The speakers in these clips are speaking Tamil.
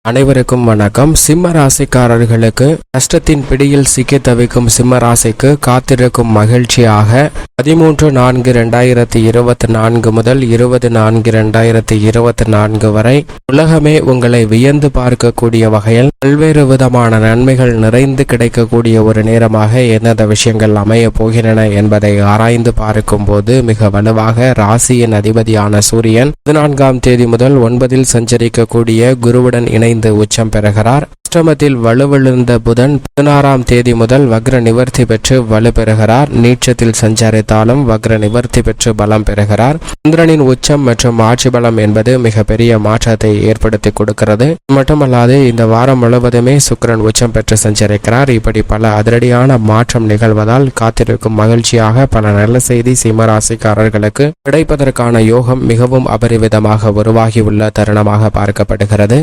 அனைவருக்கும் வணக்கம். சிம்ம ராசிக்காரர்களுக்கு கஷ்டத்தின் பிடியில் சிக்கி தவிக்கும் சிம்ம ராசிக்கு காத்திருக்கும் மகிழ்ச்சியாக 13/4/2024 முதல் 20/4/2024 வரை உலகமே உங்களை வியந்து பார்க்கக்கூடிய வகையில் பல்வேறு விதமான நன்மைகள் நிறைந்து கிடைக்கக்கூடிய ஒரு நேரமாக எந்தெந்த விஷயங்கள் அமைய போகின்றன என்பதை ஆராய்ந்து பார்க்கும் போது மிக வலுவாக ராசியின் அதிபதியான சூரியன் 14ஆம் தேதி முதல் 9இல் சஞ்சரிக்கக்கூடிய குருவுடன் இணைந்து உச்சம் பெறுகிறார். அஷ்டமத்தில் வலுவிழந்த புதன் 16ஆம் தேதி முதல் வக்ர நிவர்த்தி பெற்று வலு பெறுகிறார். நீச்சத்தில் சஞ்சரித்தாலும் வக்ர நிவர்த்தி பெற்று பலம் பெறுகிறார். சந்திரனின் உச்சம் மற்றும் ஆட்சி பலம் என்பது மிகப்பெரிய மாற்றத்தை ஏற்படுத்தி கொடுக்கிறது. மட்டுமல்லாது இந்த வாரம் முழுவதுமே சுக்கிரன் உச்சம் பெற்று சஞ்சரிக்கிறார். இப்படி பல அதிரடியான மாற்றம் நிகழ்வதால் காத்திருக்கும் மகிழ்ச்சியாக பல நல்ல செய்தி சிம்மராசிக்காரர்களுக்கு கிடைப்பதற்கான யோகம் மிகவும் அபரிவிதமாக உருவாகியுள்ள தருணமாக பார்க்கப்படுகிறது.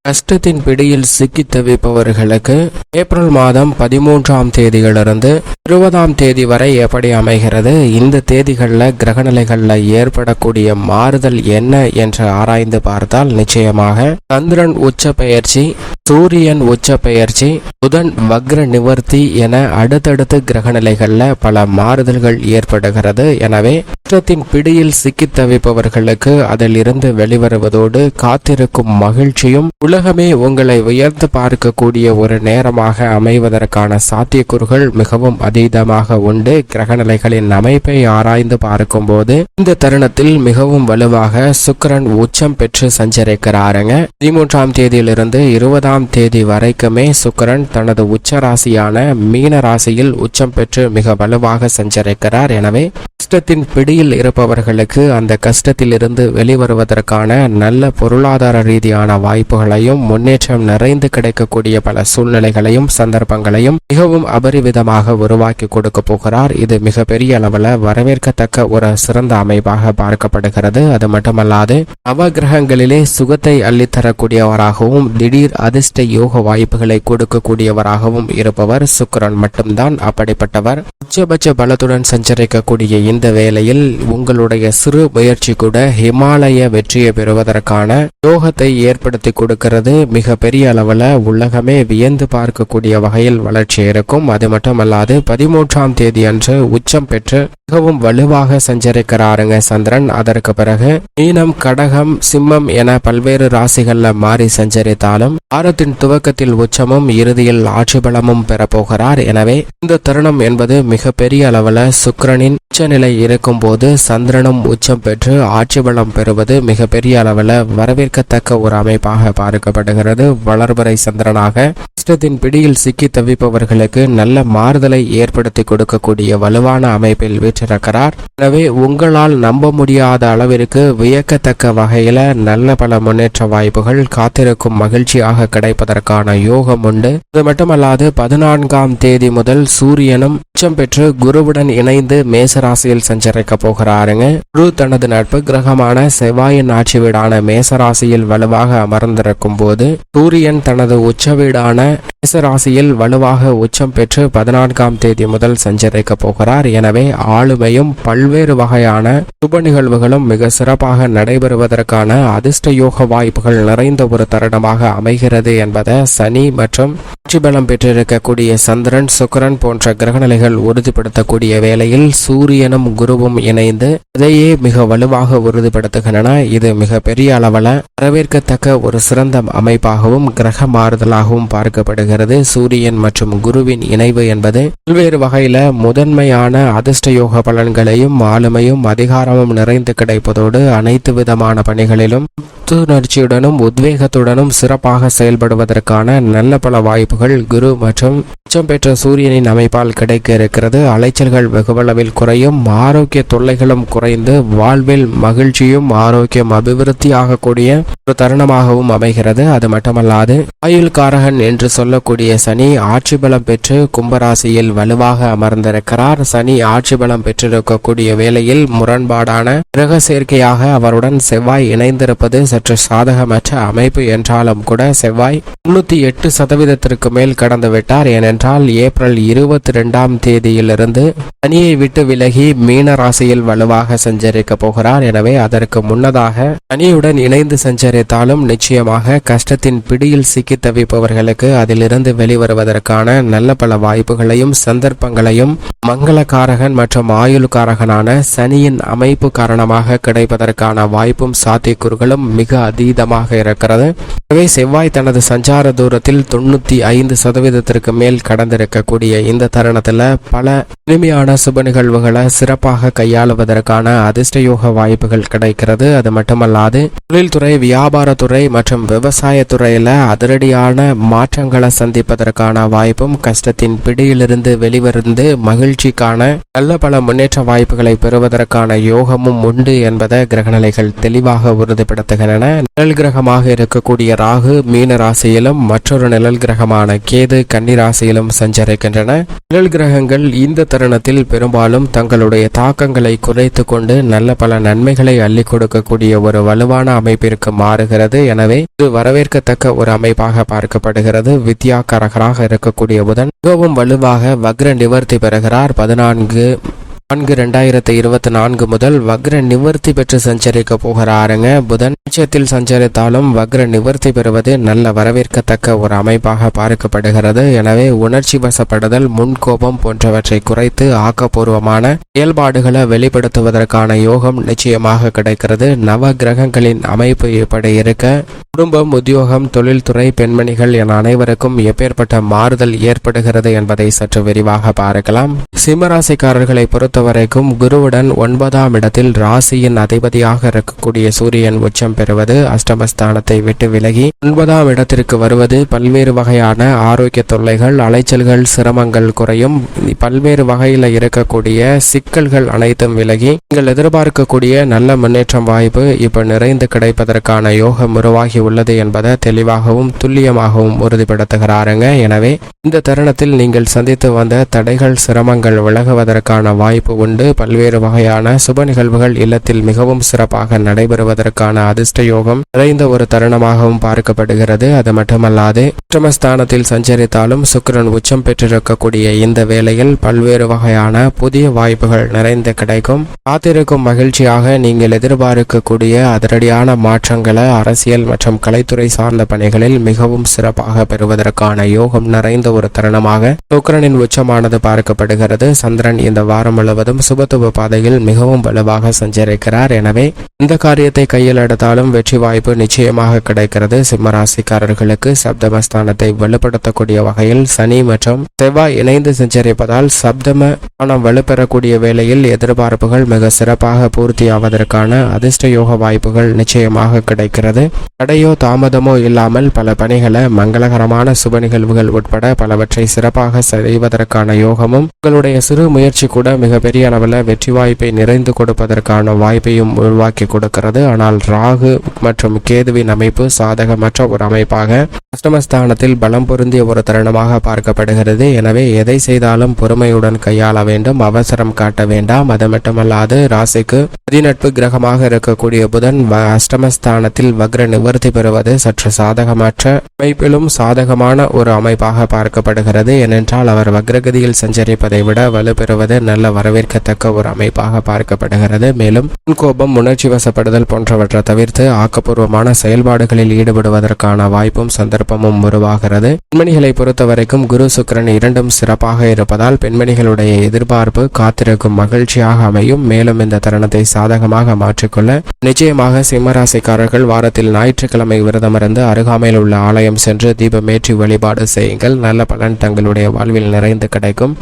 கஷ்டத்தின் பிடியில் சிக்கி தவிப்பவர்களுக்கு ஏப்ரல் மாதம் 13ஆம் தேதியிலிருந்து 20ஆம் தேதி வரை எப்படி அமைகிறது, இந்த தேதிகளில் கிரகநிலைகளில் ஏற்படக்கூடிய மாறுதல் என்ன என்று ஆராய்ந்து பார்த்தால் நிச்சயமாக சந்திரன் உச்ச பெயர்ச்சி, சூரியன் உச்ச பெயர்ச்சி, புதன் வக்ர நிவர்த்தி என அடுத்தடுத்து கிரகநிலைகளில் பல மாறுதல்கள் ஏற்படுகிறது. எனவே கஷ்டத்தின் பிடியில் சிக்கி தவிப்பவர்களுக்கு அதில் இருந்து வெளிவருவதோடு காத்திருக்கும் மகிழ்ச்சியும் உலகமே உங்களை உயர்ந்து பார்க்கக்கூடிய ஒரு நேரமாக அமைவதற்கான சாத்தியக்கூறுகள் மிகவும் அதீதமாக உண்டு. கிரகநிலைகளின் அமைப்பை ஆராய்ந்து பார்க்கும் போது இந்த தருணத்தில் மிகவும் வலுவாக சுக்கிரன் உச்சம் பெற்று சஞ்சரிக்கிறாருங்க. 13ஆம் தேதியிலிருந்து 20ஆம் தேதி வரைக்குமே சுக்கிரன் தனது உச்ச ராசியான மீன ராசியில் உச்சம் பெற்று மிக வலுவாக சஞ்சரிக்கிறார். எனவே கஷ்டத்தின் பிடியில் இருப்பவர்களுக்கு அந்த கஷ்டத்தில் இருந்து வெளிவருவதற்கான நல்ல பொருளாதார ரீதியான வாய்ப்புகளையும் முன்னேற்றம் நிறைந்து கிடைக்கக்கூடிய பல சூழ்நிலைகளையும் சந்தர்ப்பங்களையும் மிகவும் அபரிவிதமாக உருவாக்கி கொடுக்க போகிறார். இது மிக பெரிய அளவில் வரவேற்கத்தக்க ஒரு சிறந்த அமைப்பாக பார்க்கப்படுகிறது. அது மட்டுமல்லாது நவகிரகங்களிலே சுகத்தை அள்ளித்தரக்கூடியவராகவும் திடீர் அதிர்ஷ்ட யோக வாய்ப்புகளை கொடுக்கக்கூடியவராகவும் இருப்பவர் சுக்கிரன் மட்டும்தான். அப்படிப்பட்டவர் உச்சபட்ச பலத்துடன் சஞ்சரிக்கக்கூடிய இந்த வேளையில் உங்களுடைய சிறு முயற்சி கூட ஹிமாலய வெற்றியை பெறுவதற்கான யோகத்தை ஏற்படுத்தி கொடுக்கிறது. மிக பெரிய அளவில் உலகமே வியந்து பார்க்கக்கூடிய வகையில் வளர்ச்சி இருக்கும். அது மட்டுமல்லாது 13ஆம் தேதி அன்று உச்சம் பெற்று மிகவும் வலுவாக சஞ்சரிக்கிறாருங்க சந்திரன். அதற்கு பிறகு மீனம், கடகம், சிம்மம் என பல்வேறு ராசிகள்ல மாறி சஞ்சரித்தாலும் வாரத்தின் துவக்கத்தில் உச்சமும் இறுதியில் ஆட்சி பலமும் பெறப்போகிறார். எனவே இந்த தருணம் என்பது மிக பெரிய அளவில் சுக்கிரனின் உச்சநிலை இருக்கும் போது சந்திரனும் உச்சம் பெற்று ஆட்சி பலம் பெறுவது மிக பெரிய அளவில் வரவேற்கத்தக்க ஒரு அமைப்பாக பார்க்கப்படுகிறது. வளர்பறை சந்திரனாக கஷ்டத்தின் பிடியில் சிக்கி தவிப்பவர்களுக்கு நல்ல மாறுதலை ஏற்படுத்தி கொடுக்கக்கூடிய வலுவான அமைப்பில் வீற்றிருக்கிறார். எனவே உங்களால் நம்ப முடியாத அளவிற்கு வியக்கத்தக்க வகையில நல்ல பல முன்னேற்ற வாய்ப்புகள் காத்திருக்கும் மகிழ்ச்சியாக கிடைப்பதற்கான யோகம் உண்டு. அது மட்டுமல்லாது 14ஆம் தேதி முதல் சூரியனும் உச்சம் பெற்று குருவுடன் இணைந்து மேசராசியில் சஞ்சரிக்க போகிறாருங்க. குரு தனது நட்பு கிரகமான செவ்வாயின் ஆட்சி வீடான மேசராசியில் வலுவாக அமர்ந்திருக்கும் போது சூரியன் தனது உச்ச வீடான மேசராசியில் வலுவாக உச்சம் பெற்று 14ஆம் தேதி முதல் சஞ்சரிக்க போகிறார். எனவே ஆளுமையும் பல்வேறு வகையான சுப நிகழ்வுகளும் மிக சிறப்பாக நடைபெறுவதற்கான அதிர்ஷ்ட யோக வாய்ப்புகள் நிறைந்த ஒரு தருணமாக அமைகிறது என்பதை சனி மற்றும் ஆட்சி பலம் பெற்றிருக்கக்கூடிய சந்திரன், சுக்கிரன் போன்ற கிரகநிலைகள் உறுதிப்படுத்தக்கூடிய வேளையில் சூரியனும் குருவும் இணைந்து அதையே மிக வலுவாக உறுதிப்படுத்துகின்றன. இது மிக பெரிய அளவில் வரவேற்கத்தக்க ஒரு சிறந்த அமைப்பாகவும் கிரக மாறுதலாகவும் பார்க்கப்படுகிறது. சூரியன் மற்றும் குருவின் இணைவு என்பது பல்வேறு வகையில முதன்மையான அதிர்ஷ்ட யோக பலன்களையும் ஆளுமையும் அதிகாரமும் நிறைந்து கிடைப்பதோடு அனைத்து விதமான பணிகளிலும் புத்துணர்ச்சியுடனும் உத்வேகத்துடனும் சிறப்பாக செயல்படுவதற்கான நல்ல பல வாய்ப்புகள் குரு மற்றும் உச்சம் பெற்ற சூரியனின் அமைப்பால் கிடைக்க இருக்கிறது. அலைச்சல்கள் வெகுவளவில் குறையும், ஆரோக்கிய தொல்லைகளும் குறைந்து வாழ்வில் மகிழ்ச்சியும் ஆரோக்கியம் அபிவிருத்தி ஆகக்கூடிய ஒரு தருணமாகவும் அமைகிறது. அது மட்டுமல்லாது ஆயுள்காரகன் என்று சொல்லக்கூடிய சனி ஆட்சி பலம் பெற்று கும்பராசியில் வலுவாக அமர்ந்திருக்கிறார். சனி ஆட்சி பலம் பெற்றிருக்கக்கூடிய வேளையில் முரண்பாடான கிரக சேர்க்கையாக அவருடன் செவ்வாய் இணைந்திருப்பது சற்று சாதகமற்ற அமைப்பு என்றாலும் கூட செவ்வாய் 98% மேல் கடந்து விட்டார். ஏனென்றால் ஏப்ரல் 22ஆம் தேதியிலிருந்து சனியை விட்டு விலகி மீன ராசியில் வலுவாக சஞ்சரிக்க போகிறார். எனவே அதற்கு முன்னதாக சனியுடன் இணைந்து சஞ்சரித்தாலும் நிச்சயமாக கஷ்டத்தின் பிடியில் சிக்கி தவிப்பவர்களுக்கு அதிலிருந்து வெளிவருவதற்கான நல்ல பல வாய்ப்புகளையும் சந்தர்ப்பங்களையும் மங்களகாரகன் மற்றும் ஆயுள்காரகனான சனியின் அமைப்பு காரணமாக கிடைப்பதற்கான வாய்ப்பும் சாத்தியக்கூறுகளும் மிக அதீதமாக இருக்கிறது. எனவே செவ்வாய் தனது சஞ்சார தூரத்தில் 95% மேல் கடந்திருக்கக்கூடிய இந்த தருணத்தில் பல இனிமையான சுப நிகழ்வுகளை சிறப்பாக கையாளுவதற்கான அதிர்ஷ்டயோக வாய்ப்புகள் கிடைக்கிறது. அது மட்டுமல்லாது தொழில்துறை, வியாபாரத்துறை மற்றும் விவசாயத்துறையில அதிரடியான மாற்றங்களை சந்திப்பதற்கான வாய்ப்பும் கஷ்டத்தின் பிடியிலிருந்து வெளிவந்து மகிழ்ச்சிக்கான நல்ல பல முன்னேற்ற வாய்ப்புகளை பெறுவதற்கான யோகமும் உண்டு என்பதை கிரகநிலைகள் தெளிவாக உறுதிப்படுத்துகின்றன. நிழல் கிரகமாக இருக்கக்கூடிய ராகு மீன ராசியிலும் மற்றொரு நிழல் கிரகமான கேது கன்னி ராசியிலும் சஞ்சரிக்கின்றன. நிழல் கிரகங்கள் இந்த தருணத்தில் பெரும்பாலும் தங்களுடைய தாக்கங்களை குறைத்து கொண்டு நல்ல பல நன்மைகளை அள்ளி கொடுக்கக்கூடிய ஒரு வலுவான அமைப்பிற்கு மாறுகிறது. எனவே இது வரவேற்கத்தக்க ஒரு அமைப்பாக பார்க்கப்படுகிறது. வித்யாகாரகராக இருக்கக்கூடிய புதன் மிகவும் வலுவாக வக்ர நிவர்த்தி பெறுகிறார். 14/4/2024 முதல் வக்ர நிவர்த்தி பெற்று சஞ்சரிக்க போகிறாருங்க. புதன் உச்சத்தில் சஞ்சரித்தாலும் வக்ர நிவர்த்தி பெறுவது நல்ல வரவேற்கத்தக்க ஒரு அமைப்பாக பார்க்கப்படுகிறது. எனவே உணர்ச்சி வசப்படுதல், முன்கோபம் போன்றவற்றை குறைத்து ஆக்கப்பூர்வமான செயல்பாடுகளை வெளிப்படுத்துவதற்கான யோகம் நிச்சயமாக கிடைக்கிறது. நவ கிரகங்களின் அமைப்பு இப்படி இருக்க குடும்பம், உத்தியோகம், தொழில்துறை, பெண்மணிகள் என அனைவருக்கும் எப்பேற்பட்ட மாறுதல் ஏற்படுகிறது என்பதை சற்று விரிவாக பார்க்கலாம். சிம்மராசிக்காரர்களை பொறுத்தவரைக்கும் குருவுடன் 9ஆம் இடத்தில் ராசியின் அதிபதியாக இருக்கக்கூடிய சூரியன் உச்சம் பெறுவது, அஷ்டமஸ்தானத்தை விட்டு விலகி 9ஆம் இடத்திற்கு வருவது பல்வேறு வகையான ஆரோக்கிய தொல்லைகள், அலைச்சல்கள், சிரமங்கள் குறையும். பல்வேறு வகையில் இருக்கக்கூடிய சிக்கல்கள் அனைத்தும் விலகி நீங்கள் எதிர்பார்க்கக்கூடிய நல்ல முன்னேற்றம் வாய்ப்பு இப்ப நிறைந்து கிடைப்பதற்கான யோகம் உருவாகி உள்ளது என்பதை தெளிவாகவும் துல்லியமாகவும் உறுதிப்படுத்துகிறாருங்க. எனவே இந்த தருணத்தில் நீங்கள் சந்தித்து வந்த தடைகள், சிரமங்கள் விலகுவதற்கான வாய்ப்பு உண்டு. பல்வேறு வகையான சுப நிகழ்வுகள் இல்லத்தில் மிகவும் சிறப்பாக நடைபெறுவதற்கான அதிர்ஷ்ட யோகம் நிறைந்த ஒரு தருணமாகவும் பார்க்கப்படுகிறது. அது மட்டுமல்லாது அஷ்டமஸ்தானத்தில் சஞ்சரித்தாலும் சுக்கிரன் உச்சம் பெற்றிருக்கக்கூடிய இந்த வேளையில் பல்வேறு வகையான புதிய வாய்ப்புகள் நிறைந்து கிடைக்கும். காத்திருக்கும் மகிழ்ச்சியாக நீங்கள் எதிர்பார்க்கக்கூடிய அதிரடியான மாற்றங்களை அரசியல் மற்றும் கலைத்துறை சார்ந்த பணிகளில் மிகவும் சிறப்பாக பெறுவதற்கான யோகம் நிறைந்த ஒரு தருணமாக சுக்கிரனின் உச்சமானது பார்க்கப்படுகிறது. சந்திரன் இந்த வாரம் முழுவதும் சுபத்துவ பாதையில் மிகவும் வலுவாக சஞ்சரிக்கிறார். எனவே இந்த காரியத்தை கையில் எடுத்தாலும் வெற்றி வாய்ப்பு நிச்சயமாக கிடைக்கிறது. சிம்மராசிக்காரர்களுக்கு சப்தமஸ்தானத்தை வலுப்படுத்தக்கூடிய வகையில் சனி மற்றும் செவ்வாய் இணைந்து சஞ்சரிப்பதால் சப்தம பணம் வலுப்பெறக்கூடிய வேளையில் எதிர்பார்ப்புகள் மிக சிறப்பாக பூர்த்தியாவதற்கான அதிர்ஷ்ட யோக வாய்ப்புகள் நிச்சயமாக கிடைக்கிறது. தடையோ தாமதமோ இல்லாமல் பல பணிகளை மங்களகரமான சுப நிகழ்வுகள் உட்பட பலவற்றை சிறப்பாக செய்வதற்கான யோகமும் உங்களுடைய சிறு முயற்சி கூட மிகப்பெரிய அளவில் வெற்றி வாய்ப்பை நிறைந்து கொடுப்பதற்கான வாய்ப்பையும் உருவாக்கி கொடுக்கிறது. ஆனால் ராகு மற்றும் கேதுவின் அமைப்பு சாதகமற்ற ஒரு அமைப்பாக அஷ்டமஸ்தானத்தில் பலம் பொருந்திய ஒரு தருணமாக பார்க்கப்படுகிறது. எனவே எதை செய்தாலும் பொறுமையுடன் கையாள வேண்டும், அவசரம் காட்ட வேண்டாம். அது மட்டுமல்லாது ராசிக்கு அதிநட்பு கிரகமாக இருக்கக்கூடிய புதன் அஷ்டமஸ்தானத்தில் வக்ர நிவர்த்தி பெறுவது சற்று சாதகமற்ற அமைப்பிலும் சாதகமான ஒரு அமைப்பாக பார்க்கப்படுகிறது. ஏனென்றால் அவர் வக்ரகதியில் சஞ்சரிப்பதை விட வலுப்பெறுவது நல்ல வரவேற்கத்தக்க ஒரு அமைப்பாக பார்க்கப்படுகிறது. மேலும் முன்கோபம், உணர்ச்சி வசப்படுதல் போன்றவற்றை தவிர்த்து ஆக்கப்பூர்வமான செயல்பாடுகளில் ஈடுபடுவதற்கான வாய்ப்பும் சந்தர்ப்பமும் உருவாகிறது. பெண்மணிகளை பொறுத்தவரைக்கும் குரு சுக்கிரன் இரண்டும் சிறப்பாக இருப்பதால் பெண்மணிகளுடைய எதிர்பார்ப்பு காத்திருக்கும் மகிழ்ச்சியாக அமையும். மேலும் இந்த தருணத்தை சாதகமாக மாற்றிக்கொள்ள நிச்சயமாக சிம்மராசிக்காரர்கள் வாரத்தில் ஞாயிற்றுக்கிழமை விரதமிருந்து அருகாமையில் உள்ள ஆலயம் சென்று தீபமேற்றி வழிபாடு செய்யுங்கள். நல்ல பலன் தங்களுடைய வாழ்வில் நிறைந்து கிடைக்கும்.